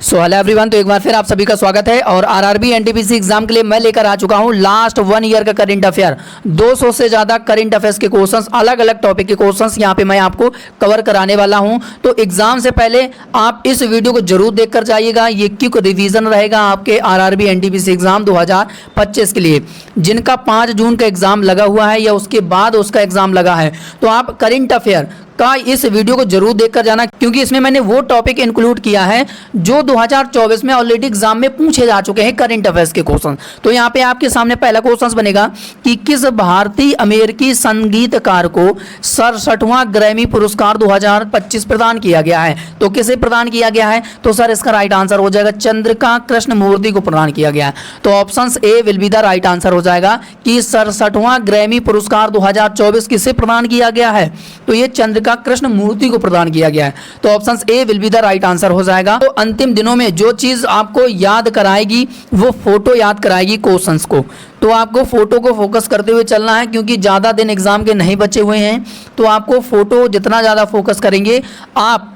Hello everyone. तो एक बार फिर आप सभी का स्वागत है और आरआरबी एनटीपीसी एग्जाम के लिए मैं लेकर आ चुका हूं लास्ट 1 ईयर का करंट अफेयर। 200 से ज़्यादा करंट अफेयर्स के क्वेश्चंस, अलग अलग टॉपिक के क्वेश्चंस यहां पे मैं आपको कवर कराने वाला हूं। तो एग्जाम से पहले आप इस वीडियो को जरूर देख कर जाइएगा। ये क्विक रिवीजन रहेगा आपके आरआरबी एनटीपीसी एग्जाम 2025 के लिए, जिनका 5 जून का एग्जाम लगा हुआ है या उसके बाद उसका एग्जाम लगा है। तो आप करंट अफेयर का इस वीडियो को जरूर देखकर जाना, क्योंकि इसमें मैंने वो टॉपिक इंक्लूड किया है जो 2024 में ऑलरेडी एग्जाम में पूछे जा चुके हैं करंट अफेयर्स के क्वेश्चन। तो यहाँ पे आपके सामने पहला क्वेश्चन बनेगा कि किस भारतीय अमेरिकी संगीतकार को 67वां ग्रैमी पुरस्कार 2025 प्रदान किया गया है। तो किसे प्रदान किया गया है? तो सर इसका राइट आंसर हो जाएगा चंद्रिका कृष्णमूर्ति को प्रदान किया गया है। तो option A will be the right answer हो जाएगा कि 67वां ग्रैमी पुरस्कार 2024 किसे प्रदान किया गया है? तो ये चंद्रिका कृष्णमूर्ति को प्रदान किया गया है। तो option A will be the right answer हो जाएगा। तो अंतिम दिनों में जो चीज आपको याद कराएगी वो फोटो याद कराएगी क्वेश्चंस को। तो आपको फोटो को फोकस करते हुए चलना है, क्योंकि ज़्यादा दिन एग्जाम के नहीं बचे हुए हैं। तो आपको फोटो जितना ज़्यादा फोकस करेंगे आप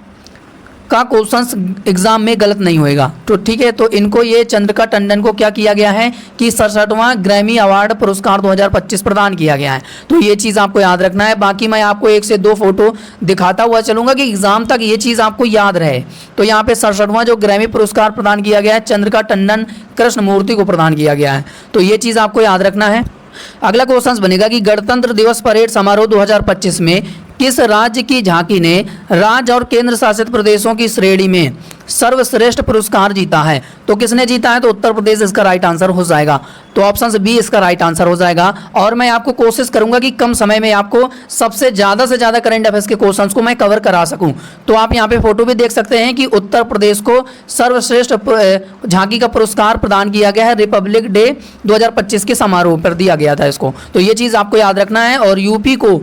का क्वेश्चंस एग्जाम में गलत नहीं होएगा। तो ठीक है, तो इनको ये चंद्रिका टंडन को क्या किया गया है कि 67वां ग्रैमी अवार्ड पुरस्कार 2025 प्रदान किया गया है। तो ये चीज़ आपको याद रखना है। बाकी मैं आपको 1 से 2 फोटो दिखाता हुआ चलूंगा कि एग्जाम तक ये चीज़ आपको याद रहे। तो यहाँ पे 67वां जो ग्रैमी पुरस्कार प्रदान किया गया है चंद्रिका टंडन कृष्णमूर्ति को प्रदान किया गया है। तो ये चीज़ आपको याद रखना है। अगला क्वेश्चन बनेगा कि गणतंत्र दिवस परेड समारोह 2025 में किस राज्य की झांकी ने राज्य और केंद्र शासित प्रदेशों की श्रेणी में सर्वश्रेष्ठ पुरस्कार जीता है? तो किसने जीता है? तो उत्तर प्रदेश इसका राइट आंसर हो जाएगा। तो ऑप्शन बी इसका राइट आंसर हो जाएगा। और मैं आपको कोशिश करूंगा कि कम समय में आपको सबसे ज़्यादा से ज़्यादा करंट अफेयर्स के क्वेश्चंस को मैं कवर करा सकूं। तो आप यहाँ पे फोटो भी देख सकते हैं कि उत्तर प्रदेश को सर्वश्रेष्ठ झांकी का पुरस्कार प्रदान किया गया है। रिपब्लिक डे 2025 के समारोह पर दिया गया था इसको। तो ये चीज़ आपको याद रखना है। और यूपी को,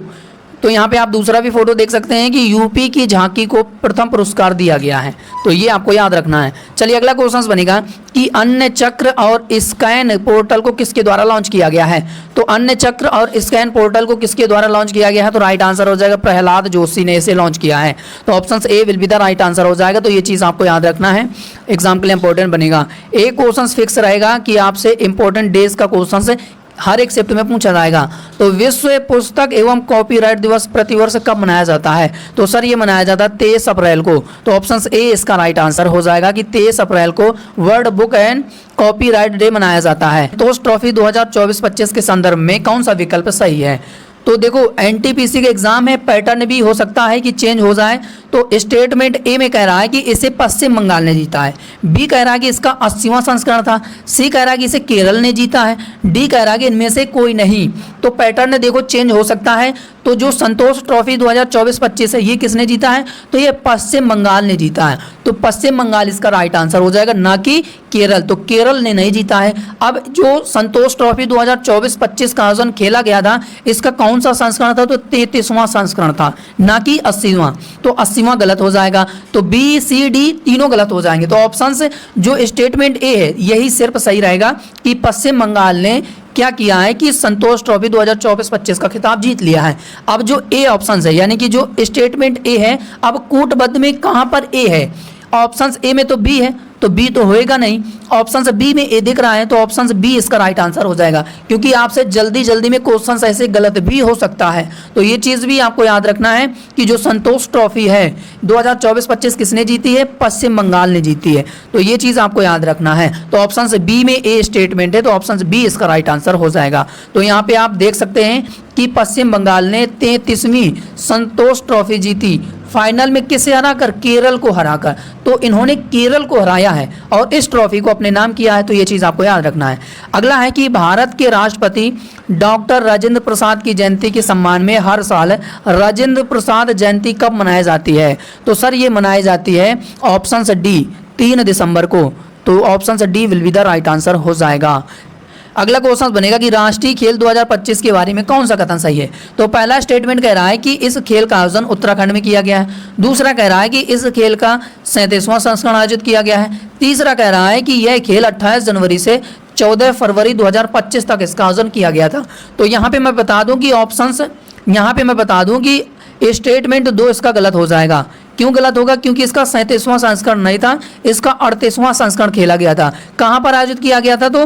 तो यहाँ पे आप दूसरा भी फोटो देख सकते हैं कि यूपी की झांकी को प्रथम पुरस्कार दिया गया है। तो ये आपको याद रखना है। चलिए अगला क्वेश्चन बनेगा कि अन्य चक्र और स्कैन पोर्टल को किसके द्वारा लॉन्च किया गया है? तो अन्य चक्र और स्कैन पोर्टल को किसके द्वारा लॉन्च किया गया है? तो राइट आंसर हो जाएगा प्रहलाद जोशी ने इसे लॉन्च किया है। तो option A will be the right answer हो जाएगा। तो ये चीज़ आपको याद रखना है, एग्जाम के लिए इंपॉर्टेंट बनेगा। एक क्वेश्चन फिक्स रहेगा कि आपसे इंपॉर्टेंट डेज का क्वेश्चन हर एक शिफ्ट में पूछा जाएगा। तो विश्व पुस्तक एवं कॉपीराइट दिवस प्रतिवर्ष कब मनाया जाता है? तो सर ये मनाया जाता है 23 अप्रैल को। तो ऑप्शन ए इसका राइट आंसर हो जाएगा कि 23 अप्रैल को world book and copyright day मनाया जाता है। तो उस ट्रॉफी 2024-25 के संदर्भ में कौन सा विकल्प सही है? तो देखो एनटीपीसी के एग्जाम में पैटर्न भी हो सकता है कि चेंज हो जाए। तो स्टेटमेंट ए में कह रहा है कि इसे पश्चिम बंगाल ने जीता है, बी कह रहा है कि इसका 80वां संस्करण था, सी कह रहा है कि इसे केरल ने जीता है, डी कह रहा है कि इनमें से कोई नहीं। तो पैटर्न देखो चेंज हो सकता है। तो जो संतोष ट्रॉफी 2024-25 है ये किसने जीता है? तो ये पश्चिम बंगाल ने जीता है। तो पश्चिम बंगाल इसका राइट आंसर हो जाएगा, ना कि केरल। तो केरल ने नहीं जीता है। अब जो संतोष ट्रॉफी 2024-25 का आयोजन खेला गया था इसका कौन सा संस्करण था? तो 33वां संस्करण था, ना कि 80वां। तो 80वां गलत हो जाएगा। तो बी सी डी तीनों गलत हो जाएंगे। तो ऑप्शन से जो स्टेटमेंट ए है यही सिर्फ सही रहेगा कि पश्चिम बंगाल ने क्या किया है कि संतोष ट्रॉफी 2024-25 का खिताब जीत लिया है। अब जो ए ऑप्शन है यानी कि जो स्टेटमेंट ए है, अब कूटबद्ध में कहां पर ए है? ऑप्शन ए में तो बी है, तो बी तो होएगा नहीं। ऑप्शन बी में ए दिख रहा है, तो ऑप्शन बी इसका राइट आंसर हो जाएगा, क्योंकि आपसे जल्दी जल्दी में क्वेश्चन ऐसे गलत भी हो सकता है। तो ये चीज़ भी आपको याद रखना है कि जो संतोष ट्रॉफी है 2024-25 किसने जीती है? पश्चिम बंगाल ने जीती है। तो ये चीज़ आपको याद रखना है। तो ऑप्शन बी में ए स्टेटमेंट है, तो ऑप्शन बी इसका राइट आंसर हो जाएगा। तो यहाँ पे आप देख सकते हैं कि पश्चिम बंगाल ने 33वीं संतोष ट्रॉफी जीती, फाइनल में किसे हराकर? केरल को हराकर। तो इन्होंने केरल को हराया है और इस ट्रॉफी को अपने नाम किया है। तो ये चीज़ आपको याद रखना है। अगला है कि भारत के राष्ट्रपति डॉक्टर राजेंद्र प्रसाद की जयंती के सम्मान में हर साल राजेंद्र प्रसाद जयंती कब मनाई जाती है? तो सर ये मनाई जाती है ऑप्शन डी 3 दिसंबर को। तो option D will be the right answer हो जाएगा। अगला क्वेश्चन बनेगा कि राष्ट्रीय खेल 2025 के बारे में कौन सा कथन सही है? तो पहला स्टेटमेंट कह रहा है कि इस खेल का आयोजन उत्तराखंड में किया गया है। दूसरा कह रहा है कि इस खेल का 37वां संस्करण आयोजित किया गया है। तीसरा कह रहा है कि यह खेल 28 जनवरी से 14 फरवरी 2025 तक इसका आयोजन किया गया था। तो यहाँ पे मैं बता दूं कि ऑप्शंस, यहाँ पे मैं बता दूं कि स्टेटमेंट 2 इसका गलत हो जाएगा, क्यों गलत होगा? क्योंकि इसका 37वां संस्करण नहीं था, इसका 38वां संस्करण खेला गया था। कहाँ पर आयोजित किया गया था? तो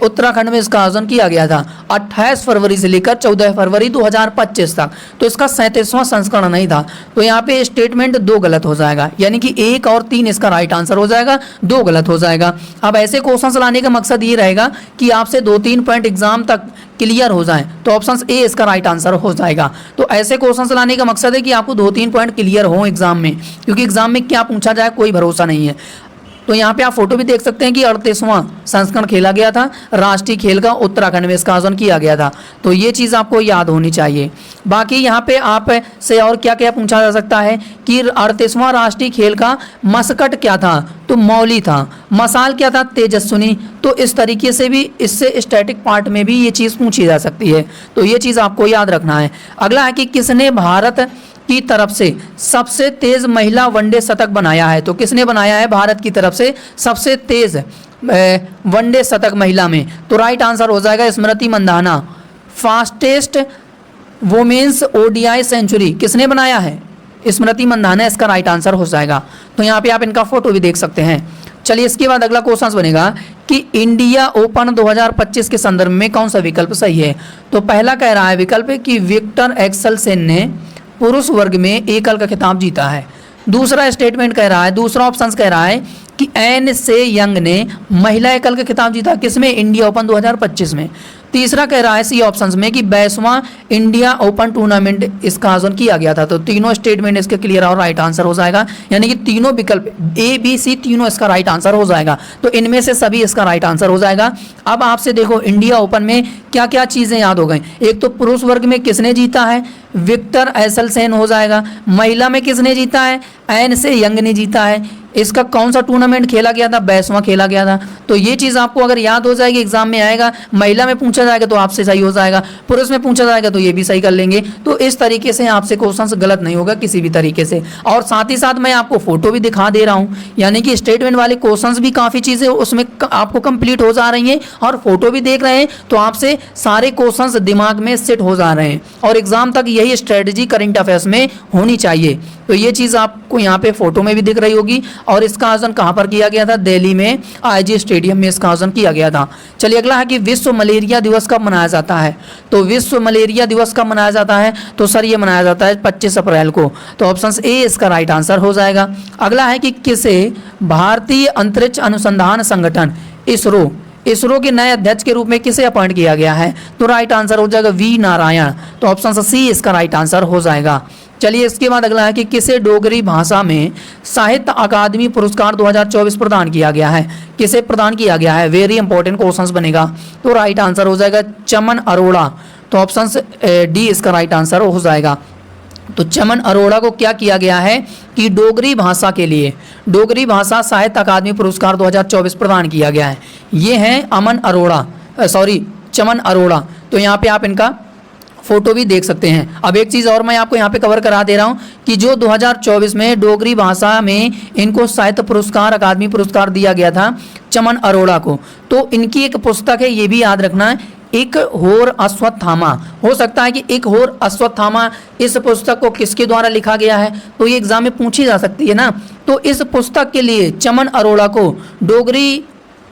उत्तराखंड में इसका आयोजन किया गया था 28 फरवरी से लेकर 14 फरवरी 2025 तक। तो इसका 37वां संस्करण नहीं था। तो यहाँ पे स्टेटमेंट 2 गलत हो जाएगा, यानी कि 1 और 3 इसका राइट आंसर हो जाएगा, 2 गलत हो जाएगा। अब ऐसे क्वेश्चन लाने का मकसद ये रहेगा कि आपसे 2-3 पॉइंट एग्जाम तक क्लियर हो जाए, तो ऑप्शन ए इसका राइट आंसर हो जाएगा। तो ऐसे क्वेश्चंस लाने का मकसद है कि आपको 2-3 पॉइंट क्लियर हो एग्जाम में, क्योंकि एग्जाम में क्या पूछा जाए कोई भरोसा नहीं है। तो यहाँ पे आप फोटो भी देख सकते हैं कि 38वां संस्करण खेला गया था राष्ट्रीय खेल का, उत्तराखंड में इसका आयोजन किया गया था। तो ये चीज़ आपको याद होनी चाहिए। बाकी यहाँ पे आप से और क्या क्या पूछा जा सकता है कि 38वां राष्ट्रीय खेल का मस्कट क्या था? तो मौली था। मसाल क्या था? तेजस्विनी। तो इस तरीके से भी इससे स्टैटिक पार्ट में भी ये चीज़ पूछी जा सकती है। तो ये चीज़ आपको याद रखना है। अगला है कि किसने भारत की तरफ से सबसे तेज महिला वनडे शतक बनाया है? तो किसने बनाया है भारत की तरफ से सबसे तेज वनडे शतक महिला में? तो राइट आंसर हो जाएगा Smriti Mandhana. Fastest women's ODI century किसने बनाया है? स्मृति मंधाना इसका राइट आंसर हो जाएगा। तो यहाँ पे आप इनका फोटो भी देख सकते हैं। चलिए इसके बाद अगला क्वेश्चन बनेगा कि इंडिया ओपन 2025 के संदर्भ में कौन सा विकल्प सही है? तो पहला कह रहा है विकल्प कि विक्टर एक्सेलसेन ने पुरुष वर्ग में एकल का खिताब जीता है। दूसरा स्टेटमेंट कह रहा है, दूसरा ऑप्शन कह रहा है कि एन से यंग ने महिला एकल का खिताब जीता, किसमें? इंडिया ओपन 2025 में। तीसरा कह रहा है सी ऑप्शन में कि 22वां इंडिया ओपन टूर्नामेंट इसका आयोजन किया गया था। तो तीनों स्टेटमेंट इसके क्लियर और राइट आंसर हो जाएगा, यानी कि तीनों विकल्प ए बी सी तीनों इसका राइट आंसर हो जाएगा। तो इनमें से सभी इसका राइट आंसर हो जाएगा। अब आपसे देखो इंडिया ओपन में क्या क्या चीज़ें याद हो गई। एक तो पुरुष वर्ग में किसने जीता है? विक्टर एक्सेलसेन हो जाएगा। महिला में किसने जीता है? एन से यंग ने जीता है। इसका कौन सा टूर्नामेंट खेला गया था? 22वां खेला गया था। तो ये चीज़ आपको अगर याद हो जाएगी, एग्जाम में आएगा, महिला में पूछा जाएगा तो आपसे सही हो जाएगा, पुरुष में पूछा जाएगा तो ये भी सही कर लेंगे। तो इस तरीके से आपसे क्वेश्चन गलत नहीं होगा किसी भी तरीके से। और साथ ही साथ मैं आपको फोटो भी दिखा दे रहा हूँ, यानी कि स्टेटमेंट वाले क्वेश्चन भी काफ़ी चीज़ें उसमें आपको कंप्लीट हो जा रही हैं और फोटो भी देख रहे हैं, तो आपसे सारे क्वेश्चन दिमाग में सेट हो जा रहे हैं। और एग्जाम तक यही स्ट्रेटजी करंट अफेयर्स में होनी चाहिए। तो ये चीज़ आपको यहाँ पे फोटो में भी दिख रही होगी। और इसका आयोजन कहाँ पर किया गया था? दिल्ली में आईजी स्टेडियम में इसका आयोजन किया गया था। चलिए अगला है कि विश्व मलेरिया दिवस कब मनाया जाता है? तो विश्व मलेरिया दिवस कब मनाया जाता है? तो सर ये मनाया जाता है 25 अप्रैल को। तो ऑप्शन ए इसका राइट आंसर हो जाएगा। अगला है कि किसे भारतीय अंतरिक्ष अनुसंधान संगठन इसरो के नए अध्यक्ष के रूप में किसे अपॉइंट किया गया है? तो राइट आंसर हो जाएगा वी नारायण। तो ऑप्शन सी इसका राइट आंसर हो जाएगा। चलिए इसके बाद अगला है कि किसे डोगरी भाषा में साहित्य अकादमी पुरस्कार 2024 प्रदान किया गया है? किसे प्रदान किया गया है? वेरी इंपॉर्टेंट क्वेश्चंस बनेगा। तो राइट आंसर हो जाएगा चमन अरोड़ा। तो ऑप्शन डी इसका राइट आंसर हो जाएगा। तो चमन अरोड़ा को क्या किया गया है कि डोगरी भाषा के लिए डोगरी भाषा साहित्य अकादमी पुरस्कार 2024 प्रदान किया गया है। ये हैं चमन अरोड़ा। तो यहाँ पे आप इनका फोटो भी देख सकते हैं। अब एक चीज़ और मैं आपको यहाँ पे कवर करा दे रहा हूँ कि जो 2024 में डोगरी भाषा में इनको साहित्य पुरस्कार अकादमी पुरस्कार दिया गया था चमन अरोड़ा को, तो इनकी एक पुस्तक है, ये भी याद रखना है, एक होर अश्वत्थामा। हो सकता है कि एक होर अश्वत्थामा इस पुस्तक को किसके द्वारा लिखा गया है, तो ये एग्जाम में पूछी जा सकती है ना। तो इस पुस्तक के लिए चमन अरोड़ा को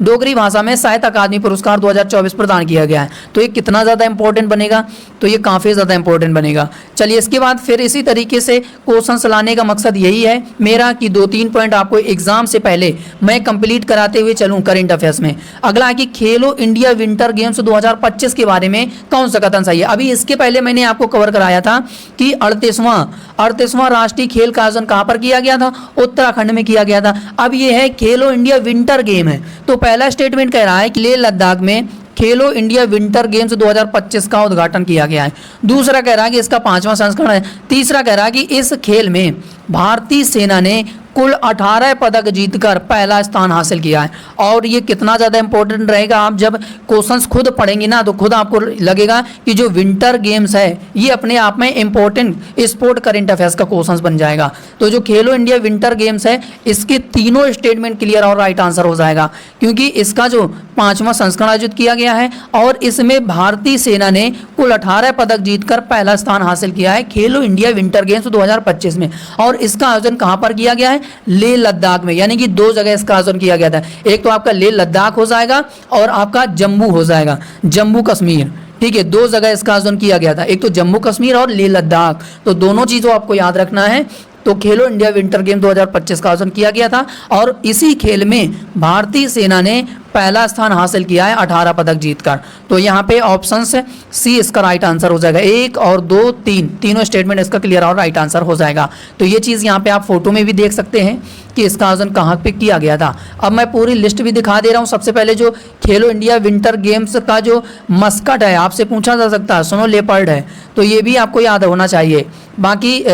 डोगरी भाषा में साहित्य अकादमी पुरस्कार 2024 प्रदान किया गया है। तो ये कितना ज़्यादा इंपॉर्टेंट बनेगा? तो ये काफ़ी ज़्यादा इंपॉर्टेंट बनेगा। चलिए इसके बाद फिर इसी तरीके से क्वेश्चन लाने का मकसद यही है मेरा कि 2-3 पॉइंट आपको एग्जाम से पहले मैं कंप्लीट कराते हुए चलूँ करंट अफेयर्स में। अगला है कि खेलो इंडिया विंटर गेम्स 2025 के बारे में कौन सा कथन सही है? अभी इसके पहले मैंने आपको कवर कराया था कि 38वां राष्ट्रीय खेल का आयोजन कहाँ पर किया गया था? उत्तराखंड में किया गया था। अब ये है खेलो इंडिया विंटर गेम है। तो पहला स्टेटमेंट कह रहा है कि लेह लद्दाख में खेलो इंडिया विंटर गेम्स 2025 का उद्घाटन किया गया है। दूसरा कह रहा है कि इसका 5वां संस्करण है। तीसरा कह रहा है कि इस खेल में भारतीय सेना ने कुल 18 पदक जीतकर पहला स्थान हासिल किया है। और ये कितना ज़्यादा इंपॉर्टेंट रहेगा, आप जब क्वेश्चंस खुद पढ़ेंगे ना तो खुद आपको लगेगा कि जो विंटर गेम्स है ये अपने आप में इंपॉर्टेंट स्पोर्ट करंट अफेयर्स का क्वेश्चंस बन जाएगा। तो जो खेलो इंडिया विंटर गेम्स है इसके तीनों स्टेटमेंट क्लियर और राइट आंसर हो जाएगा, क्योंकि इसका जो 5वां संस्करण आयोजित किया गया है और इसमें भारतीय सेना ने कुल 18 पदक जीतकर पहला स्थान हासिल किया है खेलो इंडिया विंटर गेम्स 2025 में। और इसका आयोजन कहां पर किया गया है? लेह लद्दाख में, यानी कि दो जगह इसका आयोजन किया गया था। एक तो आपका लेह लद्दाख हो जाएगा और आपका जम्मू हो जाएगा, जम्मू कश्मीर। ठीक है, दो जगह इसका आयोजन किया गया था, एक तो जम्मू कश्मीर और लेह लद्दाख। तो दोनों चीज़ों आपको याद रखना है। तो खेलो इंडिया विंटर गेम 2025 का आयोजन किया गया था और इसी खेल में भारतीय सेना ने पहला स्थान हासिल किया है 18 पदक जीतकर। तो यहाँ पे ऑप्शन सी इसका राइट आंसर हो जाएगा। 1 और 2 3 तीनों स्टेटमेंट इसका क्लियर और राइट आंसर हो जाएगा। तो ये चीज़ यहाँ पे आप फोटो में भी देख सकते हैं कि इसका आयोजन कहाँ पे किया गया था। अब मैं पूरी लिस्ट भी दिखा दे रहा हूँ। सबसे पहले जो खेलो इंडिया विंटर गेम्स का जो मस्कट है, आपसे पूछा जा सकता है, स्नो लेपर्ड है, तो ये भी आपको याद होना चाहिए। बाकी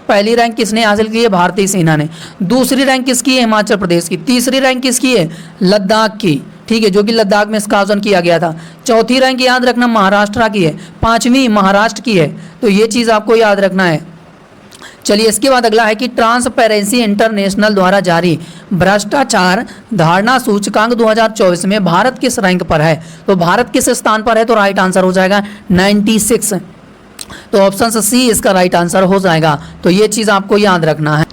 पहली रैंक किसने हासिल की है? भारतीय सेना ने। दूसरी रैंक किसकी है? हिमाचल प्रदेश की। तीसरी रैंक किसकी है? लद्दाख की। ठीक है, जो कि लद्दाख में इसका आयोजन किया गया था। चौथी रैंक याद रखना महाराष्ट्र की है। पांचवी महाराष्ट्र की है। तो ये चीज़ आपको याद रखना है। चलिए, इसके बाद अगला है कि ट्रांसपेरेंसी इंटरनेशनल द्वारा जारी भ्रष्टाचार धारणा सूचकांक 2024 में भारत किस रैंक पर है? तो भारत किस स्थान पर है? तो राइट आंसर हो जाएगा 96। तो ऑप्शन सी इसका राइट आंसर हो जाएगा। तो ये चीज़ आपको याद रखना है।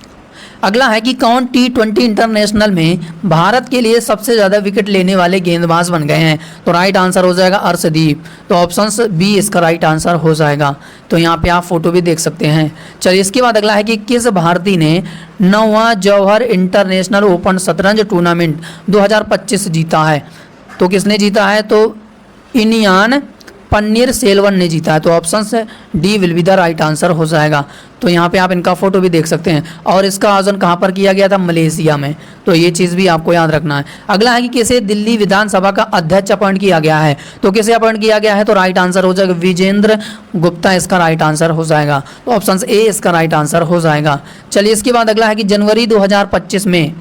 अगला है कि कौन T20 इंटरनेशनल में भारत के लिए सबसे ज़्यादा विकेट लेने वाले गेंदबाज बन गए हैं? तो राइट आंसर हो जाएगा अर्शदीप। तो ऑप्शन बी इसका राइट आंसर हो जाएगा। तो यहाँ पे आप फोटो भी देख सकते हैं। चलिए, इसके बाद अगला है कि किस भारतीय ने 9वां जौहर इंटरनेशनल ओपन शतरंज टूर्नामेंट 2025 जीता है? तो किसने जीता है? तो इनियान पन्नीर सेल्वन ने जीता है। तो ऑप्शन से D will be the right answer हो जाएगा। तो यहाँ पे आप इनका फोटो भी देख सकते हैं। और इसका आयोजन कहाँ पर किया गया था? मलेशिया में। तो ये चीज़ भी आपको याद रखना है। अगला है कि किसे दिल्ली विधानसभा का अध्यक्ष अपॉइंट किया गया है? तो किसे अपॉइंट किया गया है? तो राइट आंसर हो जाएगा विजेंद्र गुप्ता इसका राइट आंसर हो जाएगा। तो ऑप्शन ए इसका राइट आंसर हो जाएगा। चलिए, इसके बाद अगला है कि जनवरी 2025 में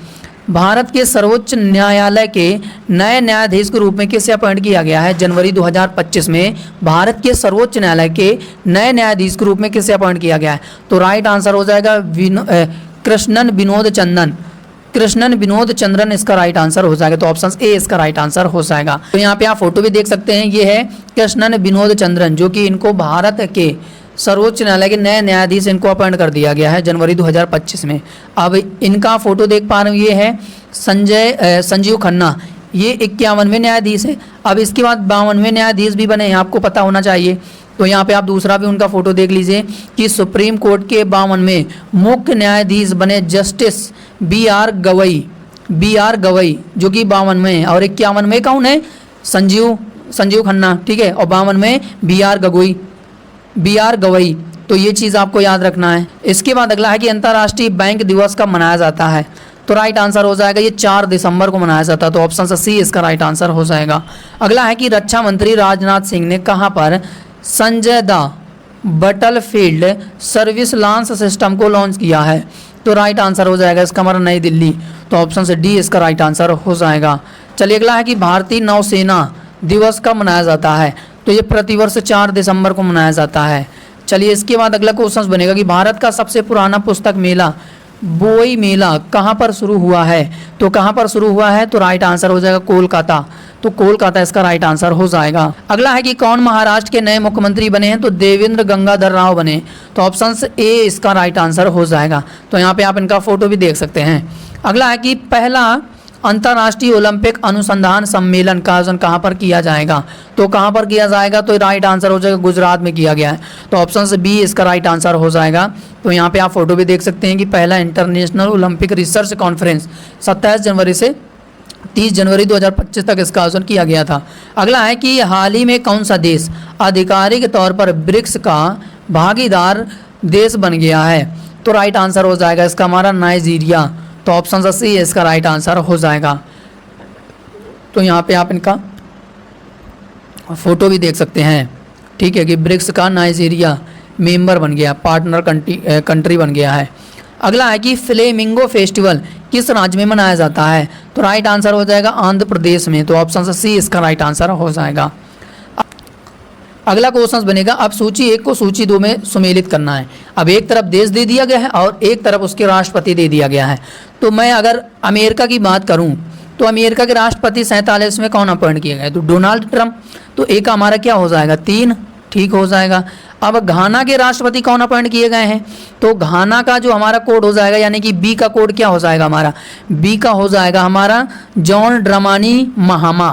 भारत के सर्वोच्च न्यायालय के नए न्यायाधीश के रूप में किसे अपॉइंट किया गया है? जनवरी 2025 में भारत के सर्वोच्च न्यायालय के नए न्यायाधीश के रूप में किसे अपॉइंट किया गया है? तो राइट आंसर हो जाएगा कृष्णन विनोद चंद्रन। कृष्णन विनोद चंद्रन इसका राइट आंसर हो जाएगा। तो ऑप्शन ए इसका राइट आंसर हो जाएगा। तो यहाँ पे आप फोटो भी देख सकते हैं। ये है कृष्णन विनोद चंद्रन, जो कि इनको भारत के सर्वोच्च न्यायालय के नए न्यायाधीश इनको अपॉइंट कर दिया गया है जनवरी 2025 में। अब इनका फोटो देख पा रहे हो, ये है संजीव खन्ना, ये 51वें न्यायाधीश है। अब इसके बाद 52वें न्यायाधीश भी बने हैं, आपको पता होना चाहिए। तो यहाँ पे आप दूसरा भी उनका फोटो देख लीजिए कि सुप्रीम कोर्ट के 52वें मुख्य न्यायाधीश बने जस्टिस बी आर गवई, जो कि 52वें हैं। और 51वें कौन है? संजीव खन्ना। ठीक है, और 52वें बी आर गवई। तो ये चीज़ आपको याद रखना है। इसके बाद अगला है कि अंतर्राष्ट्रीय बैंक दिवस कब मनाया जाता है? तो राइट आंसर हो जाएगा ये 4 दिसंबर को मनाया जाता है। तो ऑप्शन सी इसका राइट आंसर हो जाएगा। अगला है कि रक्षा मंत्री राजनाथ सिंह ने कहाँ पर Sanjay the battlefield service launch system को लॉन्च किया है? तो राइट आंसर हो जाएगा इसका हमारा नई दिल्ली। तो ऑप्शन से डी इसका राइट आंसर हो जाएगा। चलिए, अगला है कि भारतीय नौसेना दिवस कब मनाया जाता है? तो ये प्रतिवर्ष 4 दिसंबर को मनाया जाता है। चलिए, इसके बाद अगला क्वेश्चन बनेगा कि भारत का सबसे पुराना पुस्तक मेला बोई मेला कहाँ पर शुरू हुआ है? तो कहाँ पर शुरू हुआ है? तो राइट आंसर हो जाएगा कोलकाता। तो कोलकाता इसका राइट आंसर हो जाएगा। अगला है कि कौन महाराष्ट्र के नए मुख्यमंत्री बने हैं? तो देवेंद्र गंगाधर राव बने। तो ऑप्शन ए इसका राइट आंसर हो जाएगा। तो यहाँ पे आप इनका फोटो भी देख सकते हैं। अगला है कि पहला अंतर्राष्ट्रीय ओलंपिक अनुसंधान सम्मेलन का आयोजन कहाँ पर किया जाएगा? तो कहाँ पर किया जाएगा? तो राइट आंसर हो जाएगा गुजरात में किया गया है। तो ऑप्शन से बी इसका राइट आंसर हो जाएगा। तो यहाँ पे आप फोटो भी देख सकते हैं कि पहला इंटरनेशनल ओलंपिक रिसर्च कॉन्फ्रेंस 27 जनवरी से 30 जनवरी 2025 तक इसका आयोजन किया गया था। अगला है कि हाल ही में कौन सा देश आधिकारिक तौर पर ब्रिक्स का भागीदार देश बन गया है? तो राइट आंसर हो जाएगा इसका हमारा नाइजीरिया। तो ऑप्शन सी इसका राइट आंसर हो जाएगा। तो यहाँ पे आप इनका फोटो भी देख सकते हैं। ठीक है, कि ब्रिक्स का नाइजीरिया मेंबर बन गया, पार्टनर कंट्री बन गया है। अगला है कि फ्लेमिंगो फेस्टिवल किस राज्य में मनाया जाता है? तो राइट आंसर हो जाएगा आंध्र प्रदेश में। तो ऑप्शन सी इसका राइट आंसर हो जाएगा। अगला क्वेश्चन बनेगा, अब सूची 1 को सूची 2 में सुमेलित करना है। अब एक तरफ देश दे दिया गया है और एक तरफ उसके राष्ट्रपति दे दिया गया है। तो मैं अगर अमेरिका की बात करूं तो अमेरिका के राष्ट्रपति 47 में कौन अपॉइंट किए गए? तो डोनाल्ड ट्रंप। तो ए का हमारा क्या हो जाएगा? 3, ठीक हो जाएगा। अब घाना के राष्ट्रपति कौन अपॉइंट किए गए हैं? तो घाना का जो हमारा कोड हो जाएगा, यानी कि बी का कोड क्या हो जाएगा हमारा? बी का हो जाएगा हमारा जॉन ड्रामानी महामा,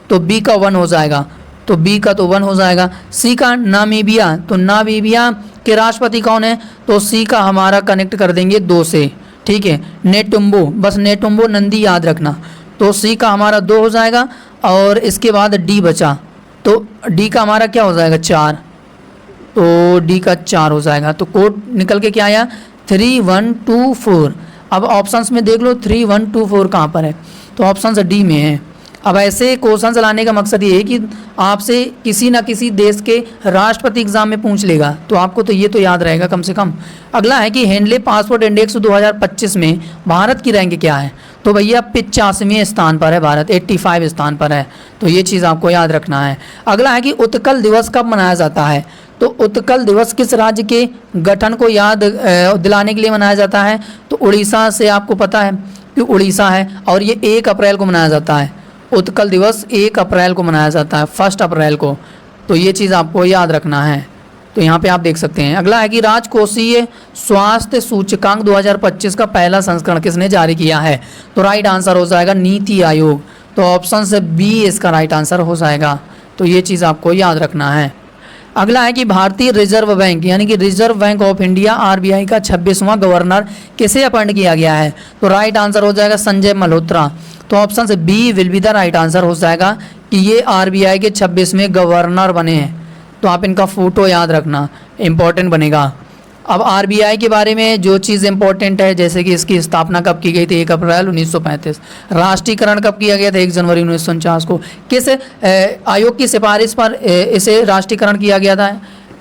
तो बी का 1 हो जाएगा, तो बी का तो 1 हो जाएगा। सी का नामीबिया, तो नामीबिया के राष्ट्रपति कौन है? तो सी का हमारा कनेक्ट कर देंगे 2 से, ठीक है। नेटुम्बो, बस नेटुम्बो नंदी याद रखना, तो सी का हमारा 2 हो जाएगा। और इसके बाद डी बचा, तो डी का हमारा क्या हो जाएगा? 4, तो डी का 4 हो जाएगा। तो कोड निकल के क्या आया? 3, 1, 2, 4। अब ऑप्शंस में देख लो 3, 1, 2, 4 कहाँ पर है? तो ऑप्शन डी में है। अब ऐसे क्वेश्चन लाने का मकसद ये है कि आपसे किसी ना किसी देश के राष्ट्रपति एग्जाम में पूछ लेगा, तो आपको तो ये तो याद रहेगा कम से कम। अगला है कि हेनले पासपोर्ट इंडेक्स 2025 में भारत की रैंक क्या है? तो भैया 85वें स्थान पर है भारत, 85 स्थान पर है, तो ये चीज़ आपको याद रखना है। अगला है कि उत्कल दिवस कब मनाया जाता है? तो उत्कल दिवस किस राज्य के गठन को याद दिलाने के लिए मनाया जाता है? तो उड़ीसा से आपको पता है कि उड़ीसा है, और ये 1 अप्रैल को मनाया जाता है। उत्कल दिवस 1 अप्रैल को मनाया जाता है, 1 अप्रैल को, तो ये चीज़ आपको याद रखना है। तो यहाँ पे आप देख सकते हैं। अगला है कि राजकोषीय स्वास्थ्य सूचकांक 2025 का पहला संस्करण किसने जारी किया है? तो राइट आंसर हो जाएगा नीति आयोग, तो ऑप्शन से बी इसका राइट आंसर हो जाएगा, तो ये चीज़ आपको याद रखना है। अगला है कि भारतीय रिजर्व बैंक यानी कि reserve bank of India RBI का 26वां गवर्नर किसे अपॉइंट किया गया है? तो राइट आंसर हो जाएगा संजय मल्होत्रा, तो ऑप्शन से B will be the right answer हो जाएगा कि ये आरबीआई के 26वें गवर्नर बने हैं। तो आप इनका फोटो याद रखना, इंपॉर्टेंट बनेगा। अब आरबीआई के बारे में जो चीज़ इंपॉर्टेंट है, जैसे कि इसकी स्थापना कब की गई थी? 1 अप्रैल 1935। राष्ट्रीयकरण कब किया गया था? 1 जनवरी 1949 को। किस आयोग की सिफारिश पर इसे राष्ट्रीयकरण किया गया था?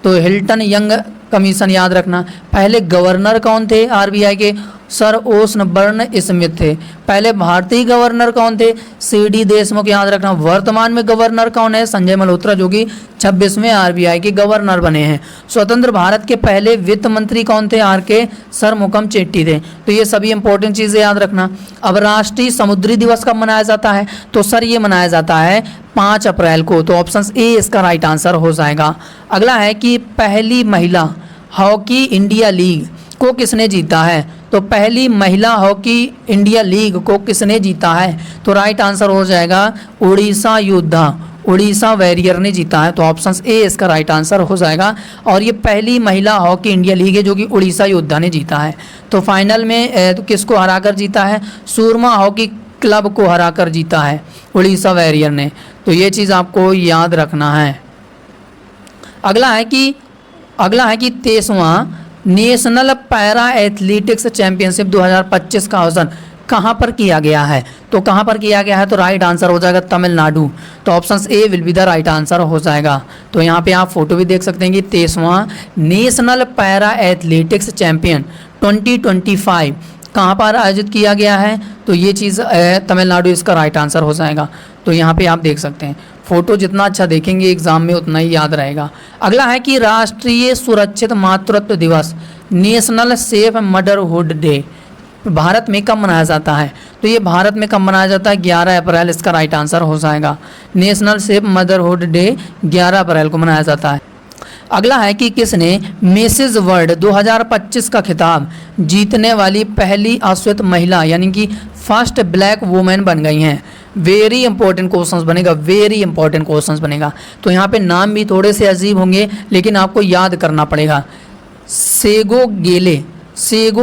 तो हिल्टन यंग कमीशन याद रखना। पहले गवर्नर कौन थे आरबीआई के? सर ओसबर्न स्मिथ थे। पहले भारतीय गवर्नर कौन थे? सीडी देशमुख याद रखना। वर्तमान में गवर्नर कौन है? संजय मल्होत्रा, जो कि 26वें आरबीआई के गवर्नर बने हैं। स्वतंत्र भारत के पहले वित्त मंत्री कौन थे? आर.के. सरमुखम चेट्टी थे। तो ये सभी इंपॉर्टेंट चीज़ें याद रखना। अब राष्ट्रीय समुद्री दिवस कब मनाया जाता है? तो सर ये मनाया जाता है 5 अप्रैल को, तो ऑप्शन ए इसका राइट आंसर हो जाएगा। अगला है कि पहली महिला हॉकी इंडिया लीग को किसने जीता है? तो पहली महिला हॉकी इंडिया लीग को किसने जीता है? तो राइट आंसर हो जाएगा उड़ीसा योद्धा, उड़ीसा वॉरियर ने जीता है, तो ऑप्शन ए इसका राइट आंसर हो जाएगा। और ये पहली महिला हॉकी इंडिया लीग है जो कि उड़ीसा योद्धा ने जीता है। तो फाइनल में तो किसको हराकर जीता है? सूरमा हॉकी क्लब को हराकर जीता है उड़ीसा वॉरियर ने, तो ये चीज़ आपको याद रखना है। अगला है कि 23वां नेशनल पैरा एथलेटिक्स चैंपियनशिप 2025 का आयोजन कहाँ पर किया गया है? तो कहाँ पर किया गया है? तो राइट आंसर हो जाएगा तमिलनाडु, तो option A will be the right answer हो जाएगा। तो यहाँ पे आप फोटो भी देख सकते हैं कि 23वां नेशनल पैरा एथलेटिक्स चैंपियन 2025 कहाँ पर आयोजित किया गया है? तो ये चीज़ तमिलनाडु इसका राइट आंसर हो जाएगा। तो यहाँ पे आप देख सकते हैं, फोटो जितना अच्छा देखेंगे एग्जाम में उतना ही याद रहेगा। अगला है कि राष्ट्रीय सुरक्षित मातृत्व दिवस national safe motherhood day Bharat में कब मनाया जाता है? तो ये भारत में कब मनाया जाता है? 11 अप्रैल इसका राइट आंसर हो जाएगा। नेशनल सेफ मदरहुड डे 11 अप्रैल को मनाया जाता है। अगला है कि किसने मिसेज वर्ल्ड 2025 का खिताब जीतने वाली पहली अश्वेत महिला यानी कि फर्स्ट ब्लैक वुमेन बन गई हैं? वेरी इंपॉर्टेंट क्वेश्चंस बनेगा, वेरी इंपॉर्टेंट क्वेश्चंस बनेगा। तो यहाँ पे नाम भी थोड़े से अजीब होंगे लेकिन आपको याद करना पड़ेगा। सेगो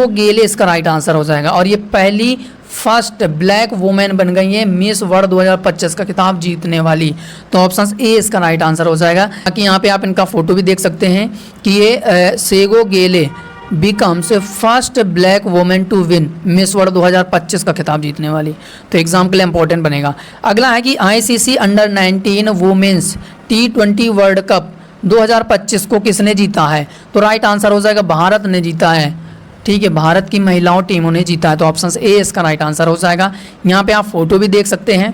गेले इसका राइट आंसर हो जाएगा। और ये पहली फर्स्ट ब्लैक वुमेन बन गई है मिस वर्ल्ड 2025 का खिताब जीतने वाली, तो ऑप्शन ए इसका राइट आंसर हो जाएगा। ताकि यहाँ पे आप इनका फोटो भी देख सकते हैं कि ये सेगो गेले becomes first black women to win miss world 2025 का खिताब जीतने वाली, तो एग्जाम के लिए इंपॉर्टेंट बनेगा। अगला है कि ICC under 19 women's T20 world cup 2025 को किसने जीता है? तो राइट आंसर हो जाएगा भारत ने जीता है। ठीक है, भारत की महिलाओं टीमों ने जीता है, तो ऑप्शन ए इसका राइट आंसर हो जाएगा। यहाँ पे आप फोटो भी देख सकते हैं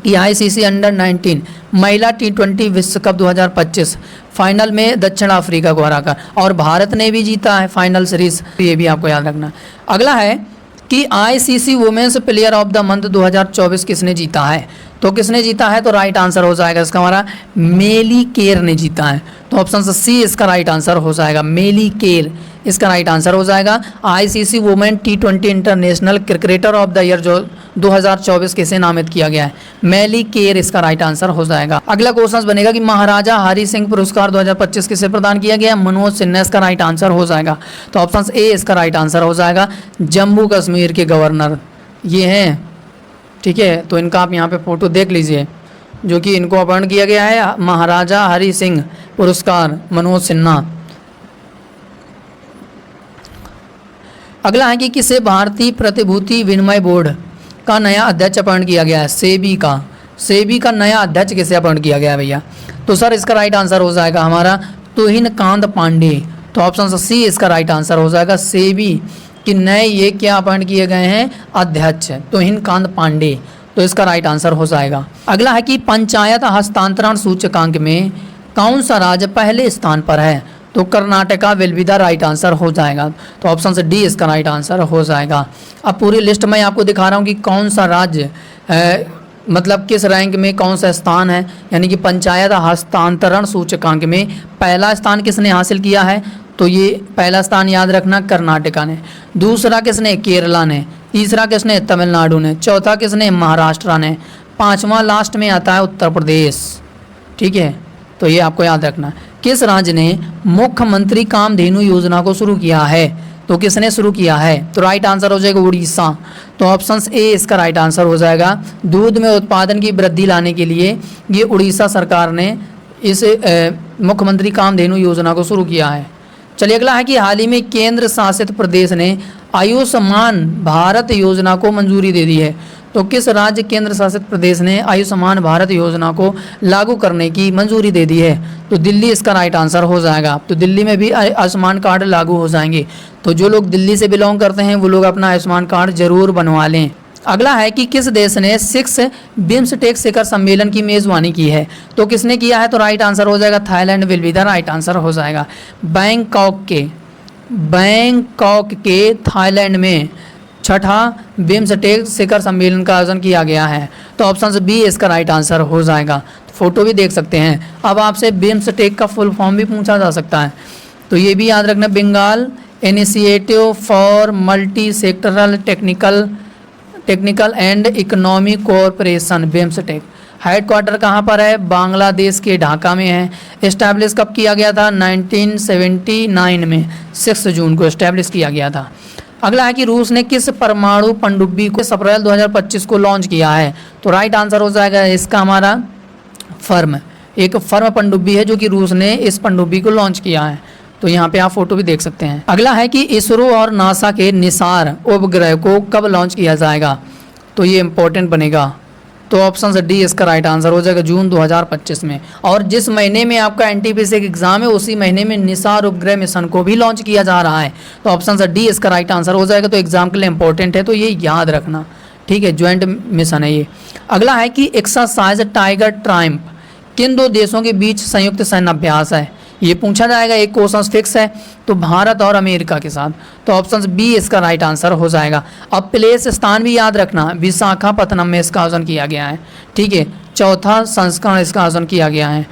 कि आईसीसी अंडर 19 महिला T20 विश्व कप 2025 फाइनल में दक्षिण अफ्रीका को हराकर, और भारत ने भी जीता है फाइनल सीरीज, ये भी आपको याद रखना। अगला है कि ICC women's player of the month 2024 किसने जीता है? तो किसने जीता है? तो राइट आंसर हो जाएगा इसका हमारा मेली केर ने जीता है। तो ऑप्शन सी इसका राइट आंसर हो जाएगा, मेली केर इसका राइट आंसर हो जाएगा। ICC women T20 international cricketer of the year जो 2024 किसे नामित किया गया है? मेली केर इसका राइट आंसर हो जाएगा। अगला क्वेश्चन बनेगा कि महाराजा हरि सिंह पुरस्कार 2025 किसे प्रदान किया गया? मनोज सिन्हा इसका राइट आंसर हो जाएगा। तो ऑप्शन ए इसका राइट आंसर हो जाएगा। जम्मू कश्मीर के गवर्नर ये हैं, ठीक है। तो इनका आप यहाँ पे फोटो देख लीजिए, जो कि इनको अपॉइंट किया गया है महाराजा हरि सिंह पुरस्कार मनोज सिन्हा। अगला है कि किसे भारतीय प्रतिभूति विनिमय बोर्ड का नया अध्यक्ष अपॉइंट किया गया है? सेबी का नया अध्यक्ष किसे अपॉइंट किया गया है भैया? तो सर इसका राइट आंसर हो जाएगा हमारा तुहिन कांत पांडे। तो ऑप्शन सी इसका राइट आंसर हो जाएगा। सेबी कि नए ये क्या अपॉइंट किए गए हैं? अध्यक्ष तुहिन कांत पांडे। तो इसका राइट आंसर हो जाएगा। अगला है कि पंचायत हस्तांतरण सूचकांक में कौन सा राज्य पहले स्थान पर है? तो Karnataka will be the right answer हो जाएगा। तो ऑप्शन से डी इसका राइट आंसर हो जाएगा। अब पूरी लिस्ट में आपको दिखा रहा हूँ कि कौन सा राज्य मतलब किस रैंक में कौन सा स्थान है, यानी कि पंचायत हस्तांतरण सूचकांक में पहला स्थान किसने हासिल किया है? तो ये पहला स्थान याद रखना कर्नाटका ने, दूसरा किसने? केरला ने, तीसरा किसने? तमिलनाडु ने, चौथा किसने? महाराष्ट्र ने, पांचवा लास्ट में आता है उत्तर प्रदेश, ठीक है। तो ये आपको याद रखना। किस राज्य ने मुख्यमंत्री कामधेनु योजना को शुरू किया है? तो किसने शुरू किया है? तो राइट आंसर हो जाएगा उड़ीसा। तो ऑप्शन ए इसका राइट आंसर हो जाएगा। दूध में उत्पादन की वृद्धि लाने के लिए ये उड़ीसा सरकार ने इस मुख्यमंत्री कामधेनु योजना को शुरू किया है। चलिए अगला है कि हाल ही में केंद्र शासित प्रदेश ने आयुष्मान भारत योजना को मंजूरी दे दी है। तो किस राज्य केंद्र शासित प्रदेश ने आयुष्मान भारत योजना को लागू करने की मंजूरी दे दी है? तो दिल्ली इसका राइट आंसर हो जाएगा। तो दिल्ली में भी आयुष्मान कार्ड लागू हो जाएंगे। तो जो लोग दिल्ली से बिलोंग करते हैं वो लोग अपना आयुष्मान कार्ड जरूर बनवा लें। अगला है कि किस देश ने 6 बिम्स्टेक शिखर सम्मेलन की मेज़बानी की है? तो किसने किया है? तो राइट आंसर हो जाएगा Thailand will be the right answer हो जाएगा। बैंकॉक के थाईलैंड में छठा बिम्स्टेक शिखर सम्मेलन का आयोजन किया गया है। तो ऑप्शन बी इसका राइट आंसर हो जाएगा। फोटो भी देख सकते हैं। अब आपसे बिम्स्टेक का फुल फॉर्म भी पूछा जा सकता है, तो ये भी याद रखना, Bengal initiative for multi sectoral technical and economic cooperation BIMSTEC. Headquarter कहाँ पर है? बांग्लादेश के ढाका में है। इस्टेब्लिश कब किया गया था? 1979 में 6 जून को इस्टेब्लिश किया गया था। अगला है कि रूस ने किस परमाणु पनडुब्बी को अप्रैल 2025 को लॉन्च किया है? तो राइट आंसर हो जाएगा इसका हमारा फर्म। एक फर्म पनडुब्बी है जो कि रूस ने इस पनडुब्बी को लॉन्च किया है। तो यहाँ पे आप फोटो भी देख सकते हैं। अगला है कि इसरो और नासा के निसार उपग्रह को कब लॉन्च किया जाएगा? तो ये इंपॉर्टेंट बनेगा। तो ऑप्शन डी इसका राइट आंसर हो जाएगा जून 2025 में। और जिस महीने में आपका एनटीपीसी एग्जाम है उसी महीने में निसार उपग्रह मिशन को भी लॉन्च किया जा रहा है। तो ऑप्शन डी इसका राइट आंसर हो जाएगा। तो एग्जाम के लिए इंपॉर्टेंट है, तो ये याद रखना, ठीक है। ज्वाइंट मिशन है ये। अगला है कि एक्सरसाइज टाइगर ट्रायम्फ किन 2 देशों के बीच संयुक्त सैन्य अभ्यास है? ये पूछा जाएगा, एक क्वेश्चन फिक्स है। तो भारत और अमेरिका के साथ। तो ऑप्शन बी इसका राइट आंसर हो जाएगा। अब प्लेस स्थान भी याद रखना, विशाखापत्तनम में इसका आयोजन किया गया है, ठीक है। चौथा संस्करण इसका आयोजन किया गया है।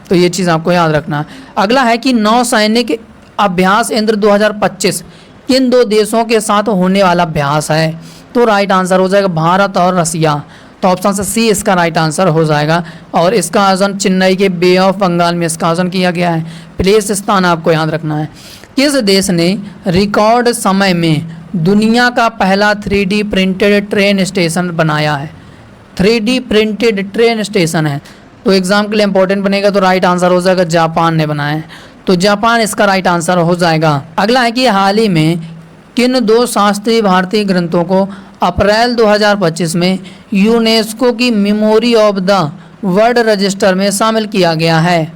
तो ये चीज़ आपको याद रखना। अगला है कि नौसैनिक अभ्यास इंद्र 2025 किन 2 देशों के साथ होने वाला अभ्यास है? तो राइट आंसर हो जाएगा भारत और रसिया। तो ऑप्शन से सी इसका राइट आंसर हो जाएगा। और इसका आयोजन चेन्नई के बे ऑफ बंगाल में इसका आयोजन किया गया है। प्लेस स्थान आपको याद रखना है। किस देश ने रिकॉर्ड समय में दुनिया का पहला 3D प्रिंटेड ट्रेन स्टेशन बनाया है? 3D प्रिंटेड ट्रेन स्टेशन है, तो एग्जाम के लिए इंपॉर्टेंट बनेगा। तो राइट आंसर हो जाएगा जापान ने बनाया है। तो जापान इसका राइट आंसर हो जाएगा। अगला है कि हाल ही में किन 2 शास्त्रीय भारतीय ग्रंथों को अप्रैल 2025 में यूनेस्को की memory of the world register में शामिल किया गया है?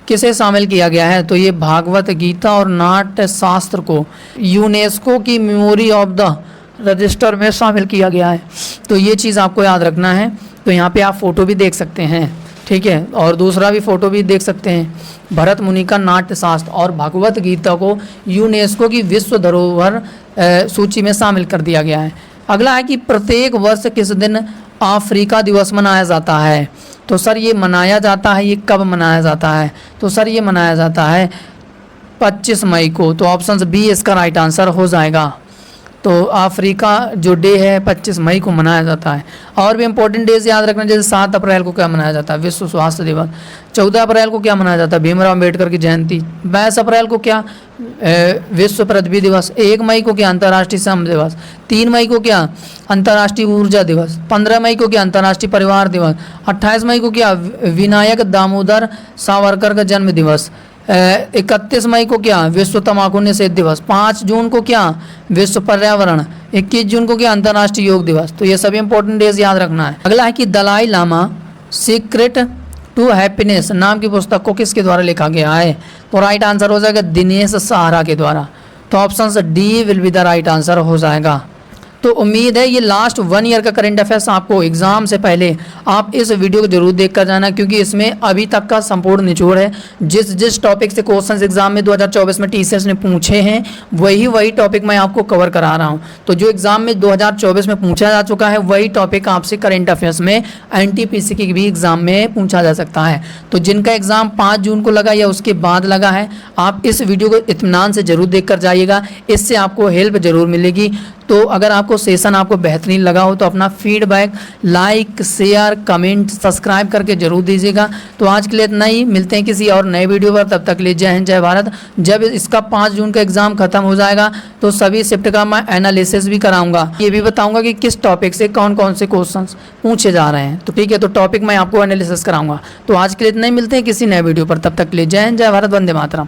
किसे शामिल किया गया है? तो ये भागवत गीता और नाट्य शास्त्र को यूनेस्को की मेमोरी ऑफ द रजिस्टर में शामिल किया गया है। तो ये चीज़ आपको याद रखना है। तो यहाँ पे आप फोटो भी देख सकते हैं, ठीक है। और दूसरा भी फोटो भी देख सकते हैं। भरत मुनि का नाट्य शास्त्र और भगवत गीता को यूनेस्को की विश्व धरोहर सूची में शामिल कर दिया गया है। अगला है कि प्रत्येक वर्ष किस दिन अफ्रीका दिवस मनाया जाता है। तो सर ये मनाया जाता है, ये कब मनाया जाता है? तो सर ये मनाया जाता है 25 मई को। तो ऑप्शन बी इसका राइट आंसर हो जाएगा। तो अफ्रीका जो डे है 25 मई को मनाया जाता है। और भी इंपॉर्टेंट डेज याद रखना, जैसे 7 अप्रैल को क्या मनाया जाता है? विश्व स्वास्थ्य दिवस। 14 अप्रैल को क्या मनाया जाता है? भीमराव अम्बेडकर की जयंती। 22 अप्रैल को क्या? विश्व पृथ्वी दिवस। 1 मई को क्या? अंतर्राष्ट्रीय श्रम दिवस। 3 मई को क्या? अंतर्राष्ट्रीय ऊर्जा दिवस। 15 मई को क्या? अंतर्राष्ट्रीय परिवार दिवस। 28 मई को क्या? विनायक दामोदर सावरकर का जन्म दिवस। 31 मई को क्या? विश्व तंबाकू निषेध दिवस। 5 जून को क्या? विश्व पर्यावरण। 21 जून को क्या? अंतर्राष्ट्रीय योग दिवस। तो ये सभी इंपॉर्टेंट डेज याद रखना है। अगला है कि Dalai Lama secret to happiness नाम की पुस्तक को किसके द्वारा लिखा गया है? तो राइट आंसर हो जाएगा दिनेश सहारा के द्वारा। तो option D will be the right answer हो जाएगा। तो उम्मीद है ये लास्ट 1 ईयर का करंट अफेयर्स आपको एग्जाम से पहले आप इस वीडियो को जरूर देख कर जाना, क्योंकि इसमें अभी तक का संपूर्ण निचोड़ है। जिस टॉपिक से क्वेश्चंस एग्जाम में 2024 में टीसीएस ने पूछे हैं वही टॉपिक मैं आपको कवर करा रहा हूं। तो जो एग्जाम में 2024 में पूछा जा चुका है वही टॉपिक आपसे करंट अफेयर्स में एनटीपीसी के भी एग्जाम में पूछा जा सकता है। तो जिनका एग्जाम 5 जून को लगा या उसके बाद लगा है, आप इस वीडियो को इत्मीनान से जरूर देख कर जाइएगा, इससे आपको हेल्प जरूर मिलेगी। तो अगर आपको सेशन आपको बेहतरीन लगा हो तो अपना feedback like share comment subscribe करके जरूर दीजिएगा। तो आज के लिए इतना ही, मिलते हैं किसी और नए वीडियो पर, तब तक के लिए जय हिंद जय भारत। जब इसका 5 जून का एग्जाम खत्म हो जाएगा तो सभी शिफ्ट का मैं एनालिसिस भी कराऊंगा, ये भी बताऊंगा कि किस टॉपिक से कौन कौन से क्वेश्चन पूछे जा रहे हैं। तो ठीक है, तो टॉपिक मैं आपको एनालिसिस कराऊंगा। तो आज के लिए इतना ही, मिलते हैं किसी नए वीडियो पर, तब तक के लिए जय हिंद जय भारत, वंदे मातरम।